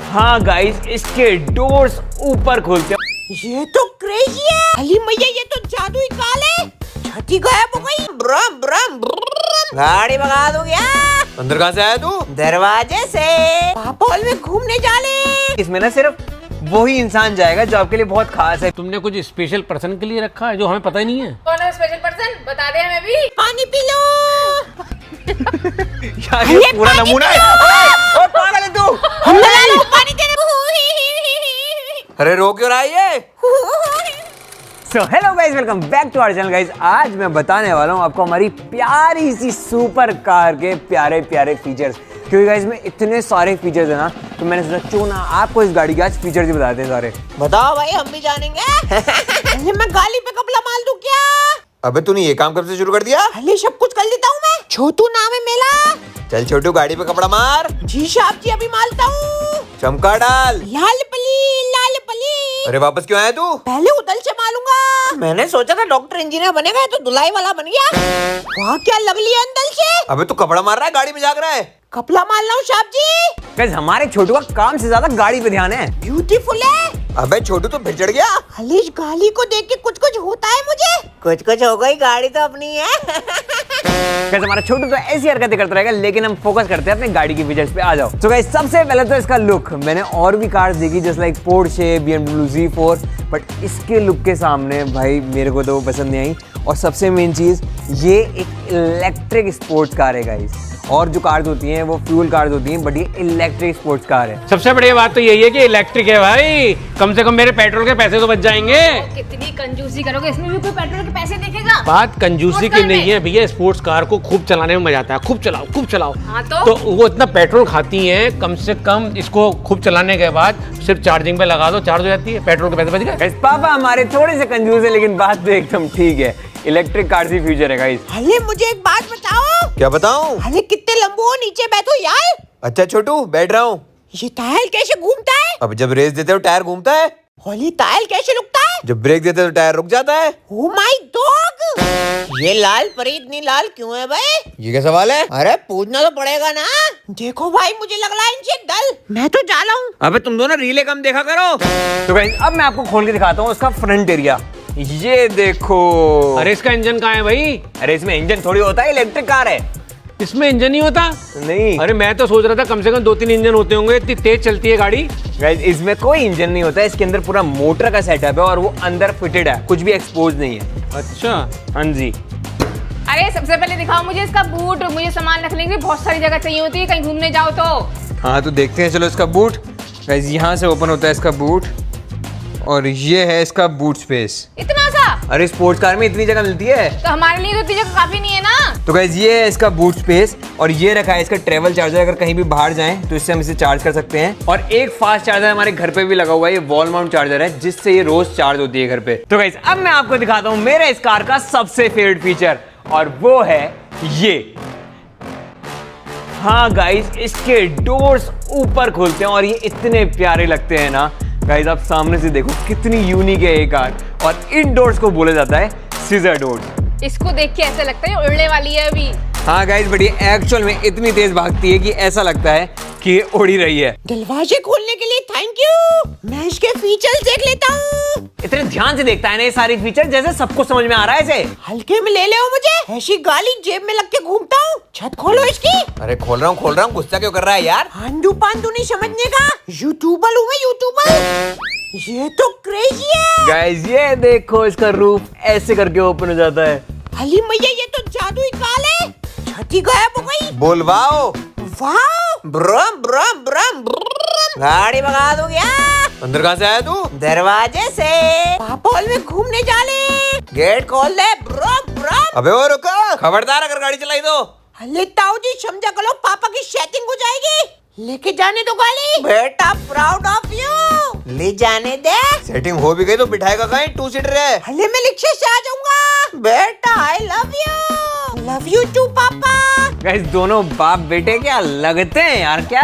हाँ गाइस, इसके डोर्स ऊपर खुलते हैं। ये तो क्रेजी है। अली मैया, ये तो जादुई कार है। छठी गायब हो गई। ब्रम ब्रम ब्रम। गाड़ी भगा दो क्या? अंदर कहाँ से आया तू? दरवाजे से। पापा हॉल में घूमने जा ले। इसमें ना सिर्फ वही इंसान जाएगा जो आपके लिए बहुत खास है। तुमने कुछ स्पेशल पर्सन के लिए रखा है जो हमें पता ही नहीं है। कौन है स्पेशल पर्सन? बता दे हमें भी। पानी पी लो। यार ये पूरा नमूना है। ओए पागल है तू? हम लगा लो पानी तेरे। अरे रो क्यों रहा है ये? So hello guys, welcome back to our channel guys. आज मैं बताने वाला हूँ आपको हमारी प्यारी सी सुपर कार के प्यारे प्यारे फीचर्स। क्योंकि गाइस में इतने सारे फीचर्स है ना, तो मैंने सोचा क्यों ना आपको इस गाड़ी के आज फीचर्स ही बताते हैं सारे। बताओ भाई, हम भी जानेंगे। मैं गाली पे कपड़ा मार दूं क्या? अबे तूने ये काम कब से शुरू कर दिया? अली सब कुछ कर लेता हूँ मैं। छोटू नाम है मेरा। चल छोटू, गाड़ी पे कपड़ा मार। जी साहब जी, अभी मारता हूँ। चमका डाल। लाल पली लाल पली। अरे वापस क्यों आया तू? पहले उदल से मारूंगा। मैंने सोचा था डॉक्टर इंजीनियर बनेगा, तो धुलाई वाला बन गया। वहाँ क्या लवली है अंदर से? अबे तू कपड़ा मार रहा है, गाड़ी में जाग रहा है। कपड़ा मार रहा हूँ साहब जी। गाइस हमारे छोटू का काम से ज्यादा गाड़ी पे ध्यान है। ब्यूटीफुल है। अबे छोटू तू फिर चढ़ गया। अली इस गाली को देख के कुछ कुछ होता है मुझे। कुछ कुछ हो गई, गाड़ी तो अपनी है। गाइस हमारा छोटू तो ऐसी हरकतें करता रहेगा, लेकिन हम फोकस करते हैं अपने गाड़ी के फीचर्स पे। आ जाओ। तो गाइस सबसे पहले तो इसका लुक। मैंने और भी कार्स देखी जैसे like Porsche, BMW Z4, but इसके लुक के सामने भाई मेरे को तो वो पसंद नहीं आई। और सबसे मेन चीज, ये एक इलेक्ट्रिक स्पोर्ट्स कार है गाइस। और जो कार्स होती हैं वो फ्यूल कार्स होती हैं, बट ये इलेक्ट्रिक स्पोर्ट्स कार है। सबसे बढ़िया बात तो यही है कि इलेक्ट्रिक है भाई। कम से कम मेरे पेट्रोल के पैसे तो बच जाएंगे। कितनी कंजूसी करोगे, इसमें भी कोई पेट्रोल के पैसे देखेगा? बात कंजूसी की नहीं है भैया, स्पोर्ट्स कार को खूब चलाने में मजा आता है। खूब चलाओ खूब चलाओ। हाँ तो वो इतना पेट्रोल खाती हैं, कम से कम इसको खूब चलाने के बाद सिर्फ चार्जिंग पे लगा दो, चार्ज हो जाती है, पेट्रोल के पैसे बच गए। गाइस पापा हमारे थोड़े से कंजूस है, लेकिन बात तो एकदम ठीक है। इलेक्ट्रिक कार ही फ्यूचर है गाइस। अली मुझे एक बात बताओ। क्या बताऊं? अली कितने लंबू हो, नीचे बैठो यार। अच्छा छोटू, बैठ रहा हूँ। ये टायर कैसे घूमता है? अब जब रेस देते हो टायर घूमता है। होली टायर कैसे रुकता है? जब ब्रेक देते हो तो टायर रुक जाता है। Oh my dog. ये लाल परी इतनी लाल क्यों है भाई? ये क्या सवाल है? अरे पूछना तो पड़ेगा ना। देखो भाई, मुझे लग रहा है इनसे डल। मैं तो जा रहा हूँ। अबे तुम दोनों रीले कम देखा करो। तो गाइस अब मैं आपको खोल के दिखाता हूँ उसका फ्रंट एरिया। ये देखो। अरे इसका इंजन कहाँ है भाई? अरे इसमें इंजन थोड़ी होता है, इलेक्ट्रिक कार है। इसमें इंजन नहीं होता? नहीं। अरे मैं तो सोच रहा था कम से कम 2-3 इंजन होते होंगे, इतनी तेज चलती है गाड़ी। गाइस इसमें कोई इंजन नहीं होता है, इसके अंदर पूरा मोटर का सेटअप है और वो अंदर फिटेड है, कुछ भी एक्सपोज नहीं है। अच्छा। हाँ जी। अरे सबसे पहले दिखाओ मुझे इसका बूट। मुझे सामान रखने के लिए बहुत सारी जगह चाहिए होती है कहीं घूमने जाओ तो। हाँ तो देखते हैं, चलो इसका बूट। गाइस यहाँ से ओपन होता है इसका बूट, और ये है इसका बूट स्पेस। इतना सा? अरे स्पोर्ट्स कार में इतनी जगह मिलती है तो हमारे लिए तो इतनी जगह काफी नहीं है ना। तो गाइस ये है इसका बूट स्पेस, और ये रखा है इसका ट्रेवल चार्जर। अगर कहीं भी बाहर जाएं तो इससे हम इसे चार्ज कर सकते हैं। और एक फास्ट चार्जर हमारे घर पे भी लगा हुआ है, ये वॉल माउंट चार्जर है, जिससे ये रोज चार्ज होती है घर पे। तो गाइस अब मैं आपको दिखाता हूँ मेरे इस कार का सबसे फेवरेट फीचर, और वो है ये। हाँ गाइस, इसके डोर्स ऊपर खुलते हैं और ये इतने प्यारे लगते हैं ना। गाइस आप सामने से देखो कितनी यूनिक है ये कार, और इन डोर्स को बोला जाता है सीजर डोर्स। इसको देख के ऐसा लगता है उड़ने वाली है अभी। हाँ गाइस, बट ये एक्चुअल में इतनी तेज भागती है कि ऐसा लगता है कि ये उड़ ही रही है। दरवाजे खोलने के लिए थैंक यू। मैं इसके फीचर्स देख लेता हूँ। इतने ध्यान से देखता है ना ये सारी फीचर, जैसे सबको समझ में आ रहा है इसे। हल्के में ले ले मुझे, ऐसी गाली जेब में लग के घूमता हूँ। छत खोलो इसकी। अरे खोल रहा हूँ, गुस्सा क्यों कर रहा है यार? आंधू पांधू नहीं समझने का। यूट्यूबर हूँ मैं, यूट्यूबर। ये तो क्रेजी है। गाइस ये देखो, इसका रूफ ऐसे करके ओपन हो जाता है। अली मैया, ये तो जादुई कार है। छठी गायब हो गई। बोल वाओ। वाह। ब्रम ब्रम ब्रम। गाड़ी भगा दो क्या? अंदर कहाँ से आया तू? दरवाजे से। पापा हॉल में घूमने जा ले। गेट खोल ले। ब्रम ब्रम। अबे वो रुको, खबरदार अगर गाड़ी चलाई तो। अरे ताऊ जी, समझा करो, पापा की सेटिंग हो जाएगी। लेके जाने दो गाड़ी। बेटा प्राउड ऑफ यू। ले जाने दे। सेटिंग हो भी गई तो बिठाएगा कहीं? 2 सीटर है। अरे मैं रिक्शे से आ जाऊंगा। बेटा आई लव यू टू पापा। गाइस दोनों बाप बेटे क्या लगते हैं यार, क्या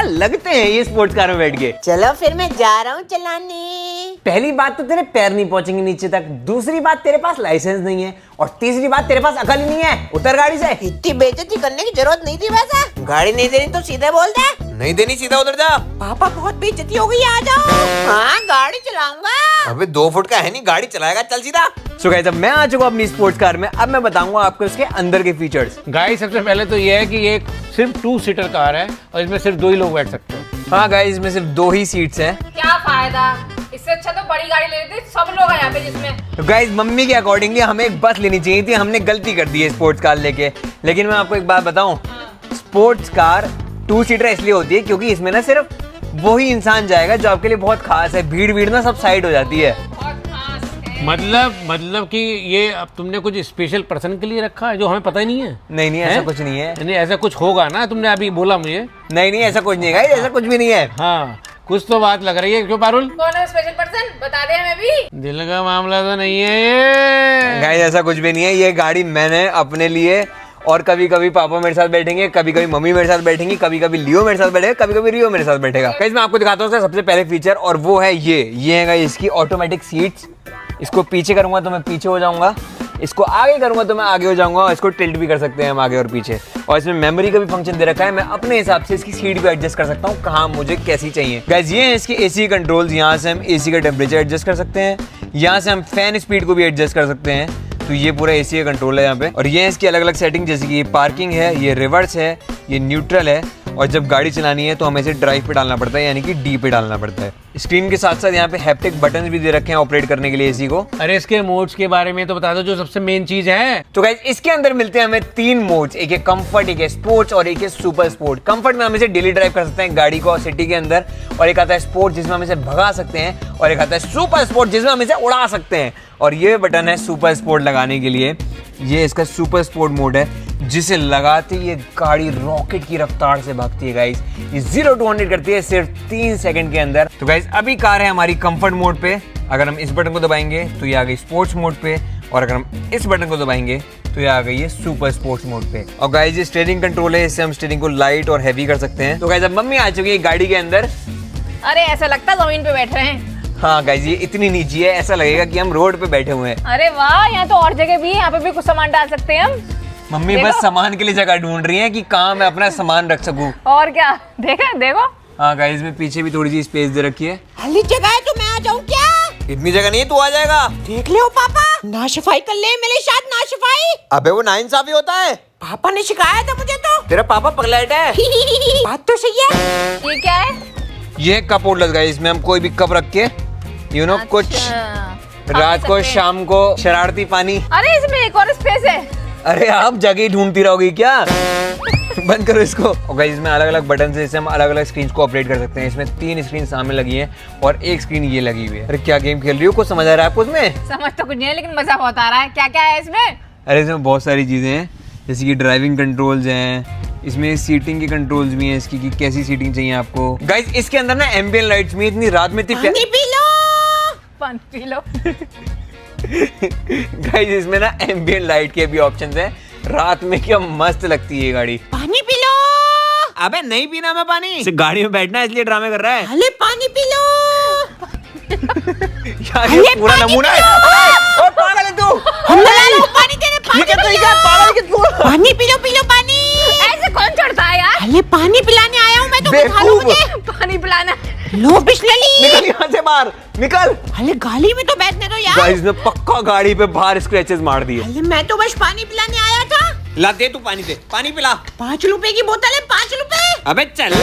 लगते हैं ये स्पोर्ट्स कार में बैठ के। चलो फिर मैं जा रहा हूँ चलाने। पहली बात तो तेरे पैर नहीं पहुंचेंगे नीचे तक, दूसरी बात तेरे पास लाइसेंस नहीं है, और तीसरी बात, तेरे पास अकल ही नहीं है, उतर गाड़ी से। इतनी बेइज्जती करने की जरूरत नहीं थी वैसे। गाड़ी नहीं देनी तो सीधे बोल दे। नहीं देनी, सीधा उतर जा। पापा बहुत बेइज्जती हो गई, आ जाओ। हाँ गाड़ी चलाऊंगा। अबे 2 फुट का है नहीं, गाड़ी चलाएगा, चल सीधा। सो गाइस, अब मैं आ चुका हूं अपनी स्पोर्ट्स कार में। अब मैं बताऊंगा आपको इसके अंदर के फीचर्स। गाइस सबसे पहले तो ये है कि ये सिर्फ 2 सीटर कार है और इसमें सिर्फ 2 ही लोग बैठ सकते हैं। हाँ गाइस, इसमें सिर्फ 2 ही सीट्स हैं। क्या फायदा, इससे अच्छा तो बड़ी गाड़ी ले लेते, सब लोग हैं यहाँ पे जिसमें। तो गाइस, मम्मी के अकॉर्डिंगली हमें एक बस लेनी चाहिए थी, हमने गलती कर दी है स्पोर्ट्स कार लेके। लेकिन मैं आपको एक बात बताऊं, स्पोर्ट्स कार 2 सीटर इसलिए होती है क्योंकि इसमें ना सिर्फ वही इंसान जाएगा जो आपके लिए बहुत खास है। भीड़ ना सब साइड हो जाती है। बहुत खास है। मतलब कि ये अब तुमने कुछ स्पेशल पर्सन के लिए रखा है जो हमें पता ही नहीं है। नहीं ऐसा कुछ नहीं है। नहीं ऐसा कुछ होगा ना, तुमने अभी बोला मुझे। नहीं ऐसा कुछ नहीं है गाइस, ऐसा कुछ भी नहीं है। हाँ कुछ तो बात लग रही है, क्यों पारुल? कौन है स्पेशल पर्सन, बता दे हमें भी। दिल का मामला तो नहीं है ये। गाइस ऐसा कुछ भी नहीं है, ये गाड़ी मैंने अपने लिए, और कभी कभी पापा मेरे साथ बैठेंगे, कभी कभी मम्मी मेरे साथ बैठेंगी, कभी कभी लियो मेरे साथ बैठेगा, कभी कभी रियो मेरे साथ बैठेगा। गाइस मैं आपको दिखाता हूँ इसका सबसे पहले फीचर, और वो है ये है गाइस इसकी ऑटोमेटिक सीट्स। इसको पीछे करूंगा तो मैं पीछे हो जाऊंगा, इसको आगे करूंगा तो मैं आगे हो जाऊंगा, और इसको टिल्ट भी कर सकते हैं हम आगे और पीछे। और इसमें मेमोरी का भी फंक्शन दे रखा है, मैं अपने हिसाब से इसकी सीट भी एडजस्ट कर सकता हूँ कहाँ मुझे कैसी चाहिए। गाइस ये है इसके एसी कंट्रोल्स, यहाँ से हम एसी का टेम्परेचर एडजस्ट कर सकते हैं, यहाँ से हम फैन स्पीड को भी एडजस्ट कर सकते हैं। तो ये पूरा एसी का कंट्रोल है यहाँ पे। और ये है इसकी अलग अलग सेटिंग, जैसे कि ये पार्किंग है, ये रिवर्स है, ये न्यूट्रल है, और जब गाड़ी चलानी है तो हमें इसे ड्राइव पे डालना पड़ता है, यानी कि डी पे डालना पड़ता है। स्क्रीन के साथ साथ यहाँ पे हैप्टिक बटन भी दे रखे हैं ऑपरेट करने के लिए एसी को। अरे इसके मोड्स के बारे में तो बता दो, जो सबसे मेन चीज है। तो गाइस इसके अंदर मिलते हैं हमें 3 मोड्स, एक है कंफर्ट, एक है स्पोर्ट्स और एक है सुपर स्पोर्ट। कंफर्ट में हम इसे डेली ड्राइव कर सकते हैं गाड़ी को सिटी के अंदर, और एक आता है स्पोर्ट जिसमें हम इसे भगा सकते हैं, और एक आता है सुपर स्पोर्ट जिसमें हम इसे उड़ा सकते हैं। और ये बटन है सुपर स्पोर्ट लगाने के लिए, ये इसका सुपर स्पोर्ट मोड है, जिसे लगाते ही ये गाड़ी रॉकेट की रफ्तार से भागती है गाइस। ये 0 to 100 करती है सिर्फ 3 सेकंड के अंदर। तो गाइस अभी कार है हमारी कंफर्ट मोड पे, अगर हम इस बटन को दबाएंगे तो ये आ गई स्पोर्ट्स मोड पे, और अगर हम इस बटन को दबाएंगे तो ये आ गई है सुपर स्पोर्ट्स मोड पे। और गाइस ये स्टीयरिंग कंट्रोल है, इससे हम स्टीयरिंग को लाइट और हैवी कर सकते हैं। तो गाइस अब मम्मी आ चुकी है गाड़ी के अंदर। अरे ऐसा लगता है जमीन पे बैठ रहे हैं। हाँ गाइस ये इतनी नीची है, ऐसा लगेगा कि हम रोड पे बैठे हुए हैं। अरे वाह, यहाँ तो और जगह भी है, यहाँ पे भी कुछ सामान डाल सकते हैं हम। मम्मी बस सामान के लिए जगह ढूंढ रही है कि कहाँ मैं अपना सामान रख सकूं। और क्या, देखो। हाँ गाइस में पीछे भी थोड़ी सी स्पेस दे रखी है। खाली जगह है तो मैं आ जाऊँ क्या? इतनी जगह नहीं है, तू आ जाएगा। देख ले पापा, नाशफाई कर ले मेरे साथ, नाशफाई। अबे वो नाइंसाफी होता है। पापा ने सिखाया था मुझे तो। तेरा पापा पगलेट है। बात तो सही है। ये क्या है? ये कप होल्डर गाइस, इसमें हम कोई भी कप रख के कुछ रात को शाम को शरारती पानी। अरे इसमें एक और स्पेस है। अरे आप जगह ढूंढती रहोगी क्या? बंद करो इसको। और गाइस इसमें अलग अलग बटन से हम अलग अलग स्क्रीन को ऑपरेट कर सकते हैं। इसमें 3 स्क्रीन सामने लगी है और एक स्क्रीन ये लगी हुई है। अरे क्या गेम खेल रही हो, कुछ समझ आ रहा है आपको उसमें? समझ तो कुछ नहीं है, लेकिन मजा बहुत आ रहा है। क्या क्या है इसमें? अरे इसमें बहुत सारी चीजें हैं, जैसे कि ड्राइविंग कंट्रोल्स हैं, इसमें सीटिंग के कंट्रोल्स भी हैं, इसकी कि कैसी सीटिंग चाहिए आपको। गाइस इसके अंदर ना एम्बिएंट लाइट्स में इतनी रात में पानी पी लो। पानी पी लो। गाइस इसमें ना एम्बिएंट लाइट के भी ऑप्शंस हैं, रात में क्या मस्त लगती है ये गाड़ी। पानी पी लो। अबे नहीं पीना मैं पानी। सिर्फ गाड़ी में बैठना है इसलिए ड्रामे कर रहा है। अरे पानी पी लो। यार ये पूरा नमूना है। ओ पागल है तू। पानी तेरे पानी पी लो पानी। ऐसे कौन चढ़ता है यार? अरे पानी पिलाने आया हूँ मैं तो, बिठा लो मुझे। पानी पिलाना। लो बिस्लरी। निकल यहाँ से बाहर, निकल। अरे गाड़ी में तो बैठने दो यार। गाइस ने पक्का गाड़ी पे बाहर स्क्रैचेस मार दिए। अरे मैं तो बस पानी पिलाने आया था। ला दे तू पानी दे, पानी पिला। 5 रुपए की बोतल है, 5 रुपए। अबे चल।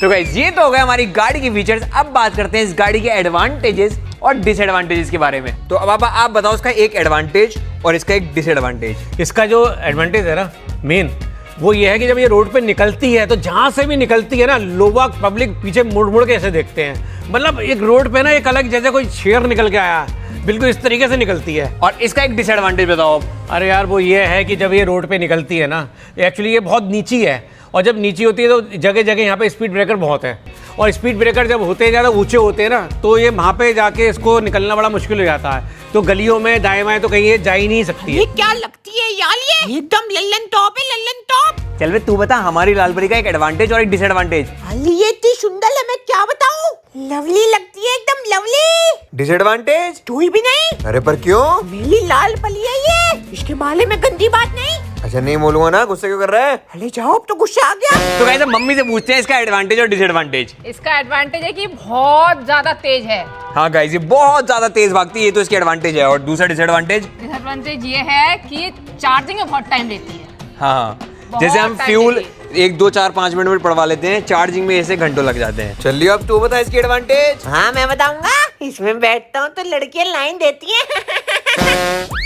तो गाइस ये तो हो गया हमारी गाड़ी की फीचर्स। अब बात करते हैं इस गाड़ी के एडवांटेजेस और डिसएडवांटेजेस के बारे में। तो अब आप बताओ इसका एक एडवांटेज और इसका एक डिसएडवांटेज। इसका जो एडवांटेज है ना मेन, वो ये है कि जब ये रोड पे निकलती है तो जहां से भी निकलती है ना, लोग पब्लिक पीछे मुड़ मुड़ के ऐसे देखते हैं। मतलब एक रोड पे ना एक अलग, जैसे कोई शेर निकल के आया, बिल्कुल इस तरीके से निकलती है। और इसका एक डिसएडवांटेज बताओ आप। अरे यार वो ये है कि जब ये रोड पे निकलती है ना, एक्चुअली ये बहुत नीची है, और जब नीची होती है तो जगह जगह यहाँ पे स्पीड ब्रेकर बहुत है, और स्पीड ब्रेकर जब होते हैं ज़्यादा ऊंचे होते हैं ना, तो ये वहाँ पे जाके इसको निकलना बड़ा मुश्किल हो जाता है। तो गलियों में दाएं बाएं तो कहीं ये जा ही नहीं सकती ये है। क्या लगती है यार, ये एकदम लल्लन टॉप है, लल्लन टॉप। चल वे तू बता हमारी लालपरी का एक एडवांटेज और एक डिसएडवांटेज। अली ये इतनी सुंदर है, मैं क्या बताऊं। लवली लगती है, एकदम लवली। डिसएडवांटेज तू ही भी नहीं। अरे पर क्यों? मेरी लाल पली है ये। इसके बाले में गंदी बात नहीं। अच्छा नहीं बोलूंगा ना, गुस्से क्यों कर रहा है? अरे जाओ, अब तो गुस्सा आ गया। तो गाइस अब मम्मी से पूछते हैं इसका एडवांटेज और डिसएडवांटेज। इसका एडवांटेज है कि बहुत ज्यादा तेज है। हाँ गाइस ये बहुत ज्यादा तेज भागती है, ये तो इसकी एडवांटेज है। और दूसरा डिसएडवांटेज, डिसएडवांटेज ये है कि ये चार्जिंग में बहुत टाइम लेती है। हाँ बहुत जैसे हम time फ्यूल लेगी। 1 2 4 5 मिनट में पड़वा लेते हैं, चार्जिंग में ऐसे घंटों लग जाते हैं। चलिए अब तू बता इसकी एडवांटेज। हाँ मैं बताऊंगा। इसमें बैठता हूँ तो लड़कियां लाइन देती हैं।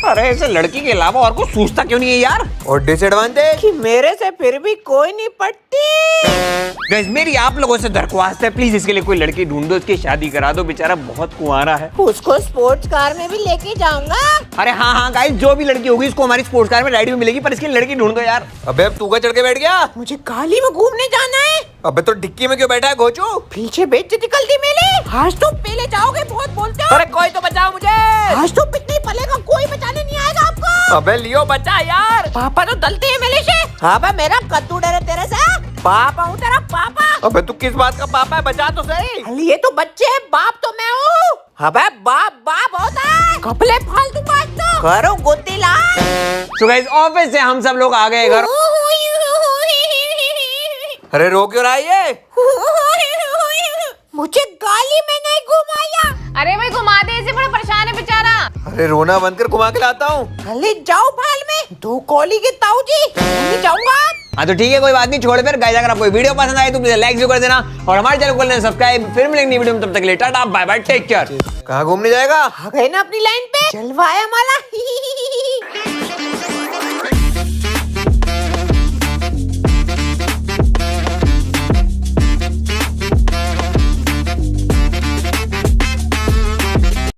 अरे ऐसे लड़की के अलावा और कुछ सोचता क्यों नहीं है यार? और डिसएडवांटेज? कि मेरे से फिर भी कोई नहीं पटती। गाइस मेरी आप लोगों से दरख्वास्त है, प्लीज इसके लिए कोई लड़की ढूंढो, इसकी शादी करा दो, बेचारा बहुत कुंवारा है। उसको स्पोर्ट्स कार में भी लेके जाऊंगा। अरे हाँ गाइस जो भी लड़की होगी इसको हमारी स्पोर्ट्स कार में राइड भी मिलेगी, पर इसके लिए लड़की ढूंढ दो यार। अबे अब तू का चढ़ के बैठ गया? मुझे गाली में घूमने जाना है। अबे तो डिक्की में क्यों बैठा है घोचू? पीछे बेइज्जती गलती मेले। आज तो पहले जाओगे, बहुत बोलते हो। अरे कोई तो बचाओ मुझे। आज तो पिटने पलेगा, कोई बचाने नहीं आएगा आपको। अबे लियो बचा यार। पापा तो दलते हैं मेले से। हाँ बा मेरा कद्दू डरे तेरे से। पापा हूँ तेरा पापा। अबे तू किस बात का पापा है, बचा तो सही। अरे ये तो बच्चे हैं, बाप तो मैं हूँ। अबे बाप बाप होता है। कपड़े फालतू बात तो करो गोती लाल। तो गाइस ऑफिस से हम सब लोग आ गए घर। अरे रो क्यों रहा है ये? मुझे गाली में नहीं घुमाया। अरे भाई घुमा दे, इसे बड़ा परेशान है बेचारा। अरे रोना बंद कर, घुमा के लाता हूँ। अरे जाओ भाल में, 2 कॉली के ताऊ जी। नहीं जाऊंगा। हाँ तो ठीक है कोई बात नहीं, छोड़। फिर गाइस अगर आपको वीडियो पसंद आए तो प्लीज लाइक जरूर कर देना और हमारे चैनल को कर लेना सब्सक्राइब। फिर मिलेंगे नई वीडियो में, तब तक के लिए tata bye bye, take care. कहाँ घूमने जाएगा? आ गए ना अपनी लाइन पे। चलवाया माला।